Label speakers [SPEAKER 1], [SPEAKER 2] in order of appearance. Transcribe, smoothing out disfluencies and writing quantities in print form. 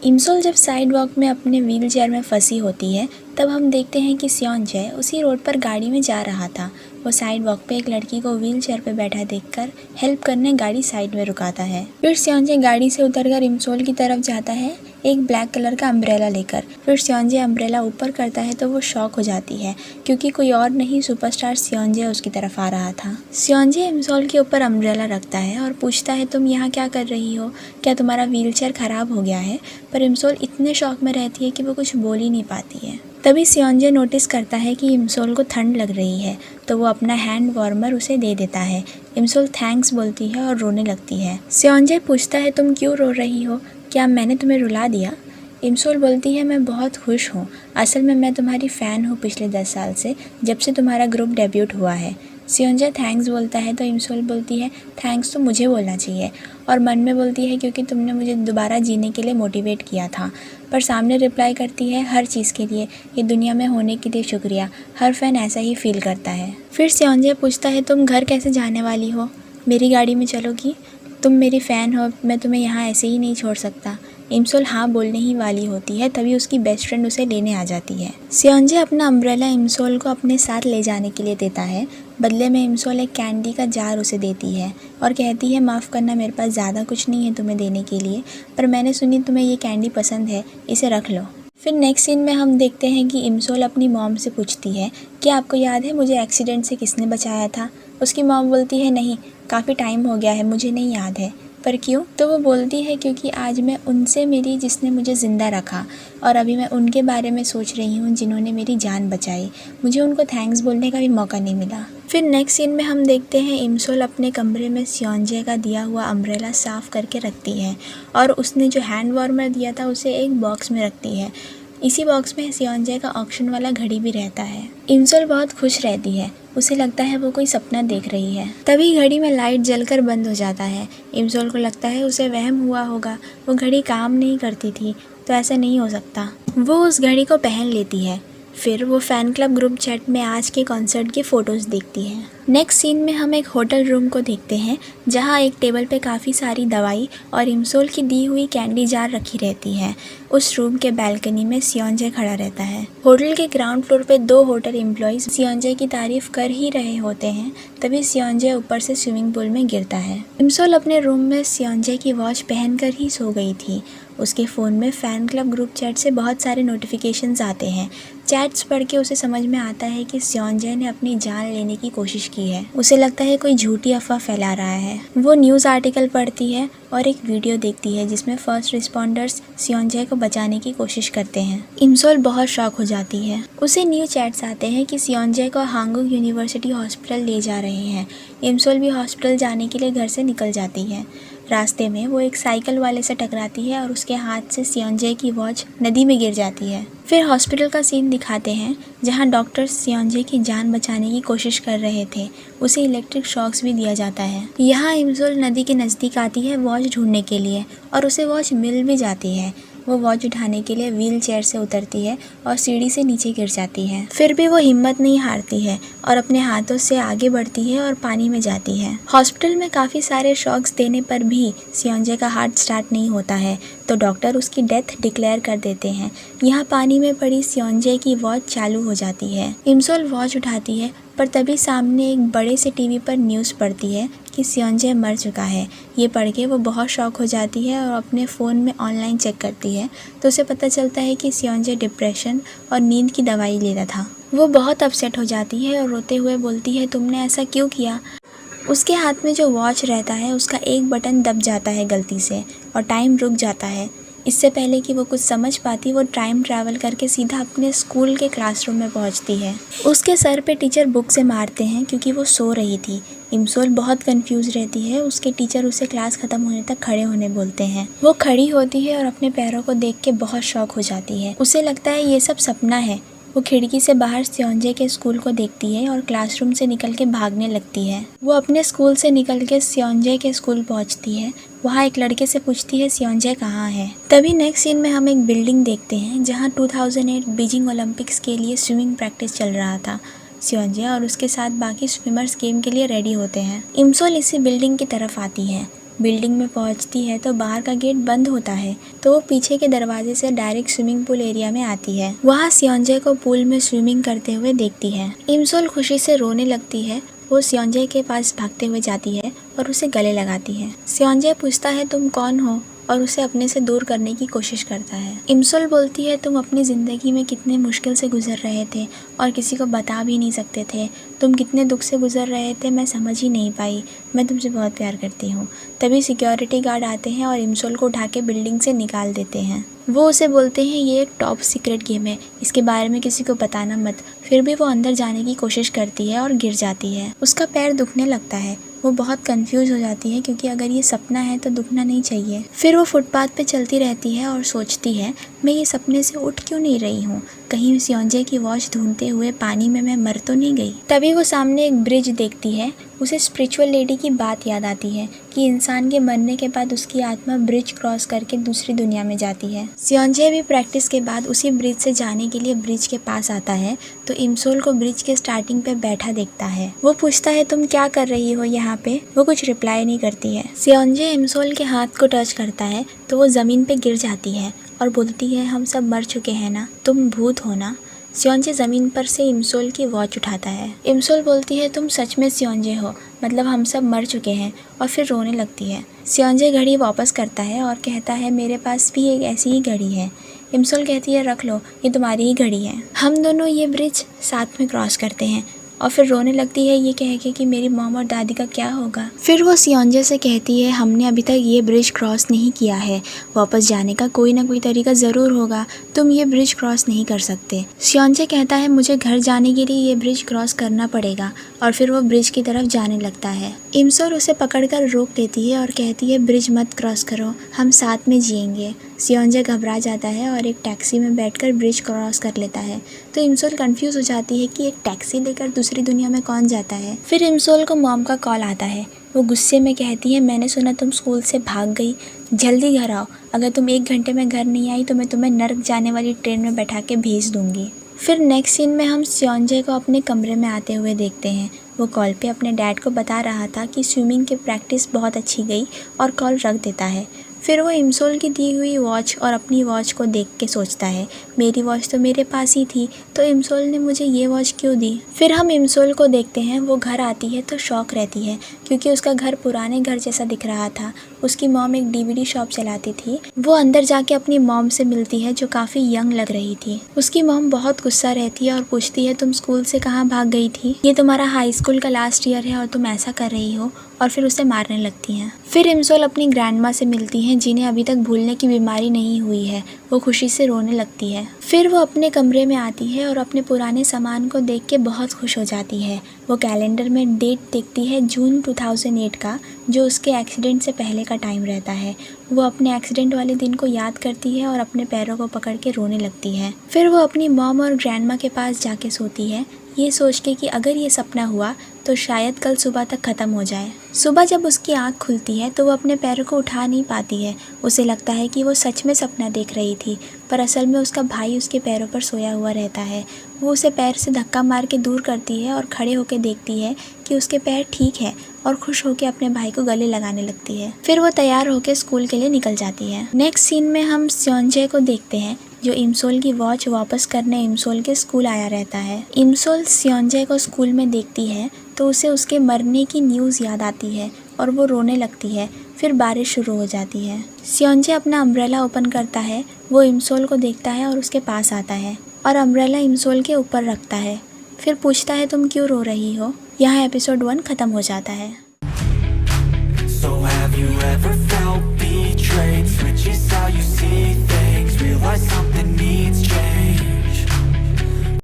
[SPEAKER 1] Im Sol जब side walk में अपने व्हील चेयर में फंसी होती है तब हम देखते हैं कि स्योनजे उसी रोड पर गाड़ी में जा रहा था। वो साइड वॉक पे एक लड़की को व्हील चेयर पर बैठा देखकर हेल्प करने गाड़ी साइड में रुकाता है। फिर स्योनजे गाड़ी से उतरकर इमसोल की तरफ जाता है एक ब्लैक कलर का अम्ब्रेला लेकर। फिर स्योनजे अम्ब्रेला ऊपर करता है तो वो शॉक हो जाती है क्योंकि कोई और नहीं सुपरस्टार स्योनजे उसकी तरफ आ रहा था। स्योनजे इमसोल के ऊपर अम्ब्रेला रखता है और पूछता है तुम यहाँ क्या कर रही हो, क्या तुम्हारा व्हील चेयर खराब हो गया है। पर इमसोल इतने शॉक में रहती है कि वो कुछ बोल ही नहीं पाती है। तभी स्योनजे नोटिस करता है कि इमसोल को ठंड लग रही है तो वो अपना हैंड वार्मर उसे दे देता है। इमसोल थैंक्स बोलती है और रोने लगती है। स्योनजे पूछता है तुम क्यों रो रही हो, क्या मैंने तुम्हें रुला दिया। इमसोल बोलती है मैं बहुत खुश हूँ, असल में मैं तुम्हारी फ़ैन हूँ पिछले 10 साल से, जब से तुम्हारा ग्रुप डेब्यूट हुआ है। स्योनजे थैंक्स बोलता है तो इमसोल बोलती है थैंक्स तो मुझे बोलना चाहिए, और मन में बोलती है क्योंकि तुमने मुझे दोबारा जीने के लिए मोटिवेट किया था। पर सामने रिप्लाई करती है हर चीज़ के लिए, ये दुनिया में होने के लिए शुक्रिया, हर फ़ैन ऐसा ही फील करता है। फिर स्योनजे पूछता है तुम घर कैसे जाने वाली हो, मेरी गाड़ी में चलोगी, तुम मेरी फ़ैन हो, मैं तुम्हें यहाँ ऐसे ही नहीं छोड़ सकता। इमसोल हाँ बोलने ही वाली होती है तभी उसकी बेस्ट फ्रेंड उसे लेने आ जाती है। स्योनजे अपना अम्ब्रेला इमसोल को अपने साथ ले जाने के लिए देता है। बदले में इमसोल एक कैंडी का जार उसे देती है और कहती है माफ़ करना, मेरे पास ज़्यादा कुछ नहीं है तुम्हें देने के लिए, पर मैंने सुनी तुम्हें ये कैंडी पसंद है, इसे रख लो। फिर नेक्स्ट सीन में हम देखते हैं कि इमसोल अपनी मॉम से पूछती है कि आपको याद है मुझे एक्सीडेंट से किसने बचाया था। उसकी मॉम बोलती है नहीं, काफ़ी टाइम हो गया है, मुझे नहीं याद है। पर क्यों? तो वो बोलती है क्योंकि आज मैं उनसे मिली जिसने मुझे ज़िंदा रखा, और अभी मैं उनके बारे में सोच रही हूँ जिन्होंने मेरी जान बचाई। मुझे उनको थैंक्स बोलने का भी मौका नहीं मिला। फिर नेक्स्ट सीन में हम देखते हैं इमसोल अपने कमरे में स्योनजे का दिया हुआ अम्ब्रेला साफ़ करके रखती है और उसने जो हैंड वार्मर दिया था उसे एक बॉक्स में रखती है। इसी बॉक्स में स्योनजे का ऑक्शन वाला घड़ी भी रहता है। इमसोल बहुत खुश रहती है, उसे लगता है वो कोई सपना देख रही है। तभी घड़ी में लाइट जलकर बंद हो जाता है। इमसोल को लगता है उसे वहम हुआ होगा, वो घड़ी काम नहीं करती थी तो ऐसा नहीं हो सकता। वो उस घड़ी को पहन लेती है। फिर वो फ़ैन क्लब ग्रुप चैट में आज के कॉन्सर्ट की फ़ोटोज़ देखती है। नेक्स्ट सीन में हम एक होटल रूम को देखते हैं जहां एक टेबल पे काफ़ी सारी दवाई और इमसोल की दी हुई कैंडी जार रखी रहती है। उस रूम के बालकनी में स्योनजे खड़ा रहता है। होटल के ग्राउंड फ्लोर पे 2 होटल एम्प्लॉयज़ स्योनजे की तारीफ कर ही रहे होते हैं, तभी स्योनजे ऊपर से स्विमिंग पूल में गिरता है। इमसोल अपने रूम में स्योनजे की वॉच पहनकर ही सो गई थी। उसके फ़ोन में फ़ैन क्लब ग्रुप चैट से बहुत सारे नोटिफिकेशंस आते हैं। चैट्स पढ़ के उसे समझ में आता है कि स्योनजे ने अपनी जान लेने की कोशिश की है। उसे लगता है कोई झूठी अफवाह फैला रहा है। वो न्यूज़ आर्टिकल पढ़ती है और एक वीडियो देखती है जिसमें फर्स्ट रिस्पॉन्डर्स स्योनजे को बचाने की कोशिश करते हैं। इमसोल बहुत शॉक हो जाती है। उसे न्यू चैट्स आते हैं कि स्योनजे को हांगुक यूनिवर्सिटी हॉस्पिटल ले जा रहे हैं। इमसोल भी हॉस्पिटल जाने के लिए घर से निकल जाती है। रास्ते में वो एक साइकिल वाले से टकराती है और उसके हाथ से स्योनजे की वॉच नदी में गिर जाती है। फिर हॉस्पिटल का सीन दिखाते हैं जहां डॉक्टर स्योनजे की जान बचाने की कोशिश कर रहे थे। उसे इलेक्ट्रिक शॉक्स भी दिया जाता है। यहाँ इमसोल नदी के नज़दीक आती है वॉच ढूंढने के लिए और उसे वॉच मिल भी जाती है। वो वॉच उठाने के लिए व्हील चेयर से उतरती है और सीढ़ी से नीचे गिर जाती है। फिर भी वो हिम्मत नहीं हारती है और अपने हाथों से आगे बढ़ती है और पानी में जाती है। हॉस्पिटल में काफ़ी सारे शॉक्स देने पर भी स्योनजे का हार्ट स्टार्ट नहीं होता है तो डॉक्टर उसकी डेथ डिक्लेयर कर देते हैं। यहाँ पानी में पड़ी स्योनजे की वॉच चालू हो जाती है। इमसोल वॉच उठाती है पर तभी सामने एक बड़े से टीवी पर न्यूज़ पढ़ती है कि स्योनजे मर चुका है। ये पढ़ के वो बहुत शॉक हो जाती है और अपने फ़ोन में ऑनलाइन चेक करती है तो उसे पता चलता है कि स्योनजे डिप्रेशन और नींद की दवाई लेता था। वो बहुत अपसेट हो जाती है और रोते हुए बोलती है तुमने ऐसा क्यों किया। उसके हाथ में जो वॉच रहता है उसका एक बटन दब जाता है गलती से और टाइम रुक जाता है। इससे पहले कि वो कुछ समझ पाती वो टाइम ट्रैवल करके सीधा अपने स्कूल के क्लासरूम में पहुंचती है। उसके सर पे टीचर बुक से मारते हैं क्योंकि वो सो रही थी। इमसोल बहुत कंफ्यूज रहती है। उसके टीचर उसे क्लास ख़त्म होने तक खड़े होने बोलते हैं। वो खड़ी होती है और अपने पैरों को देख के बहुत शॉक हो जाती है। उसे लगता है ये सब सपना है। वो खिड़की से बाहर स्योनजे के स्कूल को देखती है और क्लासरूम से निकल के भागने लगती है। वो अपने स्कूल से निकल के स्योनजे के स्कूल पहुंचती है। वहाँ एक लड़के से पूछती है स्योनजे कहाँ है। तभी नेक्स्ट सीन में हम एक बिल्डिंग देखते हैं जहाँ 2008 बीजिंग ओलंपिक्स के लिए स्विमिंग प्रैक्टिस चल रहा था। स्योनजे और उसके साथ बाकी स्विमर्स गेम के लिए रेडी होते हैं। इमसोल इसी बिल्डिंग की तरफ आती है। बिल्डिंग में पहुंचती है तो बाहर का गेट बंद होता है, तो वो पीछे के दरवाजे से डायरेक्ट स्विमिंग पूल एरिया में आती है। वहाँ सियोंजे को पूल में स्विमिंग करते हुए देखती है। इमसोल खुशी से रोने लगती है। वो सियोंजे के पास भागते हुए जाती है और उसे गले लगाती है। सियोंजे पूछता है तुम कौन हो और उसे अपने से दूर करने की कोशिश करता है। इमसोल बोलती है तुम अपनी ज़िंदगी में कितने मुश्किल से गुजर रहे थे और किसी को बता भी नहीं सकते थे। तुम कितने दुख से गुजर रहे थे, मैं समझ ही नहीं पाई। मैं तुमसे बहुत प्यार करती हूँ। तभी सिक्योरिटी गार्ड आते हैं और इमसोल को उठा के बिल्डिंग से निकाल देते हैं। वो उसे बोलते हैं ये एक टॉप सीक्रेट गेम है, इसके बारे में किसी को बताना मत। फिर भी वो अंदर जाने की कोशिश करती है और गिर जाती है। उसका पैर दुखने लगता है। वो बहुत कंफ्यूज हो जाती है क्योंकि अगर ये सपना है तो दुखना नहीं चाहिए। फिर वो फुटपाथ पे चलती रहती है और सोचती है मैं ये सपने से उठ क्यों नहीं रही हूँ। कहीं सियोंजे की वॉच ढूंढते हुए पानी में मैं मर तो नहीं गई। तभी वो सामने एक ब्रिज देखती है। उसे स्पिरिचुअल लेडी की बात याद आती है कि इंसान के मरने के बाद उसकी आत्मा ब्रिज क्रॉस करके दूसरी दुनिया में जाती है। सियोंजे भी प्रैक्टिस के बाद उसी ब्रिज से जाने के लिए ब्रिज के पास आता है तो इमसोल को ब्रिज के स्टार्टिंग पे बैठा देखता है। वो पूछता है तुम क्या कर रही हो यहाँ पे। वो कुछ रिप्लाई नहीं करती है। सियोंजे इमसोल के हाथ को टच करता है तो वो जमीन पे गिर जाती है और बोलती है हम सब मर चुके हैं ना, तुम भूत हो ना। सियोंजे ज़मीन पर से इमसोल की वॉच उठाता है। इमसोल बोलती है तुम सच में सियोंजे हो, मतलब हम सब मर चुके हैं, और फिर रोने लगती है। सियोंजे घड़ी वापस करता है और कहता है मेरे पास भी एक ऐसी ही घड़ी है। इमसोल कहती है रख लो, ये तुम्हारी ही घड़ी है। हम दोनों ये ब्रिज साथ में क्रॉस करते हैं, और फिर रोने लगती है ये कह के कि मेरी मॉम और दादी का क्या होगा। फिर वो सियोंजे से कहती है हमने अभी तक ये ब्रिज क्रॉस नहीं किया है, वापस जाने का कोई ना कोई तरीका ज़रूर होगा, तुम ये ब्रिज क्रॉस नहीं कर सकते। सियोंजे कहता है मुझे घर जाने के लिए ये ब्रिज क्रॉस करना पड़ेगा, और फिर वो ब्रिज की तरफ जाने लगता है। इमसोल उसे पकड़कर रोक देती है और कहती है ब्रिज मत क्रॉस करो, हम साथ में जिएंगे। सियोंजे घबरा जाता है और एक टैक्सी में बैठकर ब्रिज क्रॉस कर लेता है। तो इमसोल कंफ्यूज हो जाती है कि एक टैक्सी लेकर दूसरी दुनिया में कौन जाता है। फिर इमसोल को मॉम का कॉल आता है। वो गुस्से में कहती है मैंने सुना तुम स्कूल से भाग गई, जल्दी घर आओ। अगर तुम 1 घंटे में घर नहीं आई तो मैं तुम्हें नर्क जाने वाली ट्रेन में बैठा के भेज दूँगी। फिर नेक्स्ट सीन में हम सियोंजे को अपने कमरे में आते हुए देखते हैं। वो कॉल पे अपने डैड को बता रहा था कि स्विमिंग की प्रैक्टिस बहुत अच्छी गई, और कॉल रख देता है। फिर वो इमसोल की दी हुई वॉच और अपनी वॉच को देख के सोचता है मेरी वॉच तो मेरे पास ही थी, तो इमसोल ने मुझे ये वॉच क्यों दी। फिर हम इमसोल को देखते हैं। वो घर आती है तो शॉक रहती है क्योंकि उसका घर पुराने घर जैसा दिख रहा था। उसकी मॉम एक DVD शॉप चलाती थी। वो अंदर जाके अपनी मॉम से मिलती है जो काफ़ी यंग लग रही थी। उसकी मॉम बहुत गुस्सा रहती है और पूछती है तुम स्कूल से कहाँ भाग गई थी, ये तुम्हारा हाई स्कूल का लास्ट ईयर है और तुम ऐसा कर रही हो, और फिर उसे मारने लगती हैं। फिर इमसोल अपनी ग्रैंडमा से मिलती हैं जिन्हें अभी तक भूलने की बीमारी नहीं हुई है। वो खुशी से रोने लगती है। फिर वो अपने कमरे में आती है और अपने पुराने सामान को देख के बहुत खुश हो जाती है। वो कैलेंडर में डेट देखती है जून 2008 का, जो उसके एक्सीडेंट से पहले का टाइम रहता है। वो अपने एक्सीडेंट वाले दिन को याद करती है और अपने पैरों को पकड़ के रोने लगती है। फिर वो अपनी मॉम और ग्रैंडमा के पास जाके सोती है, ये सोच के कि अगर ये सपना हुआ तो शायद कल सुबह तक ख़त्म हो जाए। सुबह जब उसकी आँख खुलती है तो वो अपने पैरों को उठा नहीं पाती है। उसे लगता है कि वो सच में सपना देख रही थी, पर असल में उसका भाई उसके पैरों पर सोया हुआ रहता है। वो उसे पैर से धक्का मार के दूर करती है और खड़े होकर देखती है कि उसके पैर ठीक है, और खुश होकर अपने भाई को गले लगाने लगती है। फिर वो तैयार होकर स्कूल के लिए निकल जाती है। नेक्स्ट सीन में हम सियोंजे को देखते हैं जो इमसोल की वॉच वापस करने इमसोल के स्कूल आया रहता है। इमसोल सियोंजे को स्कूल में देखती है तो उसे उसके मरने की न्यूज़ याद आती है और वो रोने लगती है। फिर बारिश शुरू हो जाती है। सियोंजे अपना अम्ब्रेला ओपन करता है। वो इमसोल को देखता है और उसके पास आता है और अम्ब्रेला इमसोल के ऊपर रखता है। फिर पूछता है तुम क्यों रो रही हो। यहाँ एपिसोड 1 ख़त्म हो जाता है।
[SPEAKER 2] So have you ever felt betrayed? Switches